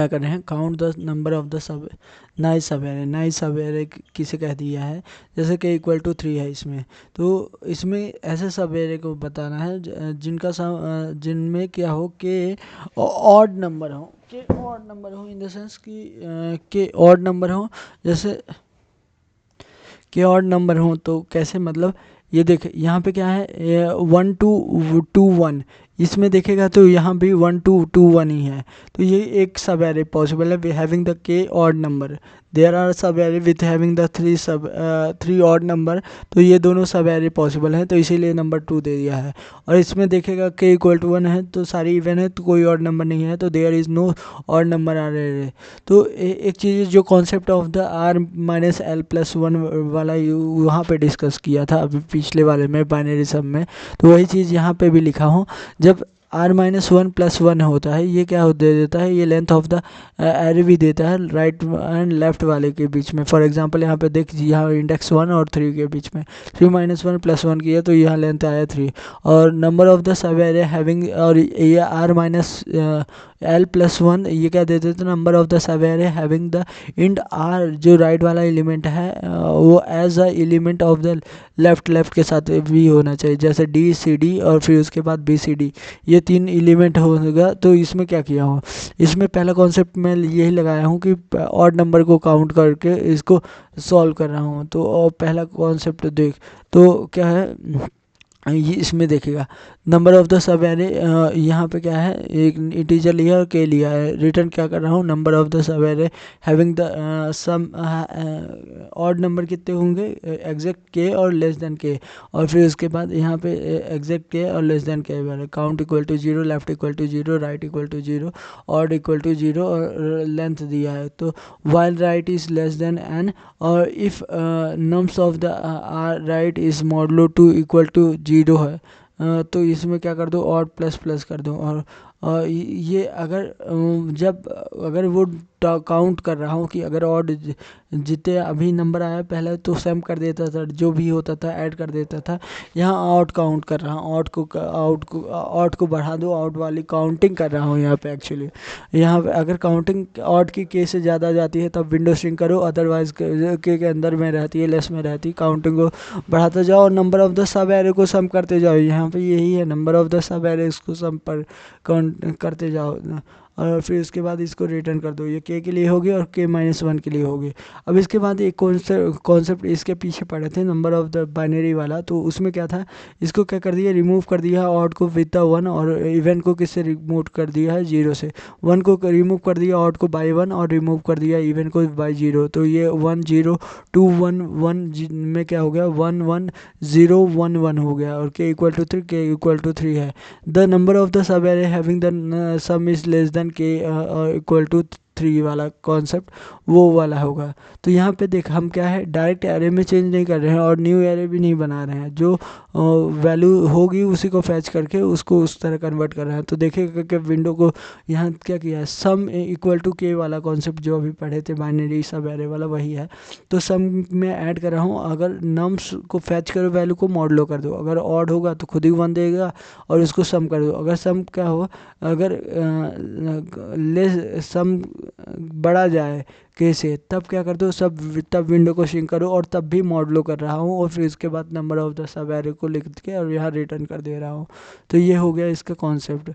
क्या कर रहे हैं, count the number of the सब नाइस सब एरे। नाइस सब एरे किसे कह दिया है, जैसे कि इक्वल टू 3 है इसमें, तो इसमें ऐसे सब एरे को बताना है जिनका जिनमें क्या हो कि ऑड नंबर हो, के ऑड नंबर हो इन द सेंस कि ऑड नंबर हो, जैसे के ऑड नंबर हो तो कैसे, मतलब ये देख यहाँ पे क्या है 1 2 2 1, इसमें देखेगा तो यहाँ भी 1 2 2 1 ही है, तो ये एक सब एरे पॉसिबल है हैविंग द के ऑड नंबर। देयर आर सब array with having the 3 odd number, तो ये दोनों सब एरे पॉसिबल हैं, तो इसीलिए नंबर 2 दे दिया है। और इसमें देखेगा के इक्वल टू 1 है तो सारी इवन है, तो कोई ऑड नंबर नहीं है, तो there is no odd number or array. तो एक चीज़ जो concept of the R minus L plus 1 वाला वहाँ पे डिस्कस किया था अभी पिछले वाले में बाइनरी सब में, तो वही चीज़ यहाँ पे भी लिखा हूँ। जब आर माइनस 1 प्लस 1 होता है, ये क्या दे देता है, ये लेंथ ऑफ द एरे भी देता है राइट एंड लेफ्ट वाले के बीच में। फॉर एग्जांपल यहाँ पे देख, यहाँ इंडेक्स 1 और 3 के बीच में 3 माइनस 1 प्लस 1 किया तो यहाँ लेंथ आया 3। और number of the sub array having, और ये आर माइनस एल प्लस 1 ये क्या दे देते हैं, number of the sub array having the end R, जो राइट वाला एलिमेंट है वो as a element of the left के साथ भी होना चाहिए, जैसे डी सी डी और फिर उसके बाद बी सी डी, ये 3 एलिमेंट होगा। तो इसमें क्या किया हूँ, इसमें पहला कॉन्सेप्ट मैं यही लगाया हूँ कि ऑड नंबर को काउंट करके इसको सॉल्व कर रहा हूँ। तो और पहला कॉन्सेप्ट देख, तो क्या है ये इसमें देखेगा number of the sub array, यहाँ पे क्या है एक इंटीजर लिया और के लिया है, रिटर्न क्या कर रहा हूँ, number of the sub array having the sum odd number कितने होंगे, एग्जैक्ट के और लेस देन के, और फिर उसके बाद यहाँ पे एग्जैक्ट के और लेस देन के वाले, count equal to 0, left equal to 0, right equal to 0, odd equal to 0 और लेंथ दिया है। तो while right is less than n, और if nums of the right is modulo 2 equal to 0 है, तो इसमें क्या कर दो, और प्लस प्लस कर दो। और ये जब अगर वो काउंट कर रहा हूँ कि अगर ऑड जितने अभी नंबर आया पहले तो सम कर देता था, जो भी होता था ऐड कर देता था, यहाँ ऑड काउंट कर रहा हूँ, ऑड को बढ़ा दो, ऑड वाली काउंटिंग कर रहा हूँ यहाँ पे एक्चुअली। यहाँ पे अगर काउंटिंग ऑड की के से ज़्यादा जाती है तब विंडो श्रिंक करो, अदरवाइज के अंदर में रहती है, लेस में रहती है, काउंटिंग को बढ़ाते जाओ और number of the sub array को सम करते जाओ। यहाँ पे यही है, number of the sub array को सम पर काउंट करते जाओ, और फिर उसके बाद इसको रिटर्न कर दो। ये के लिए होगी और के माइनस 1 के लिए होगी। अब इसके बाद एक कॉन्सेप्ट इसके पीछे पढ़े थे नंबर ऑफ द बाइनरी वाला, तो उसमें क्या था, इसको क्या कर दिया, रिमूव कर दिया ऑड को विद द 1, और इवन को किससे रिमूव कर दिया है, 0 से। 1 को रिमूव कर दिया ऑड को बाई 1 और रिमूव कर दिया इवन को बाई 0, तो ये 1 0 2 1 1 में क्या हो गया, 1 1 0 1 1 हो गया, और के इक्वल टू 3, के इक्वल टू 3 है। The number of the sub array having the some is less than के इक्वल टू 3 वाला कॉन्सेप्ट वो वाला होगा। तो यहाँ पे देख हम क्या है, डायरेक्ट एरे में चेंज नहीं कर रहे हैं और न्यू एरे भी नहीं बना रहे हैं, जो वैल्यू होगी उसी को फैच करके उसको उस तरह कन्वर्ट कर रहे हैं। तो देखिएगा कि विंडो को यहाँ क्या किया है, सम इक्वल टू के वाला कॉन्सेप्ट जो अभी पढ़े थे बाइनरी सब एरे वाला वही है। तो सम में ऐड कर रहा हूँ, अगर नम्स को फैच करो वैल्यू को मॉडलो कर दो, अगर ऑड होगा तो खुद ही 1 देगा और उसको सम कर दो। अगर सम क्या हो, अगर लेस सम बढ़ा जाए के से, तब क्या कर दो, तब विंडो को श्रिंक करो, और तब भी मॉडलो कर रहा हूँ, और फिर इसके बाद number of the sub array को लिख के और यहाँ रिटर्न कर दे रहा हूँ। तो ये हो गया इसका कॉन्सेप्ट।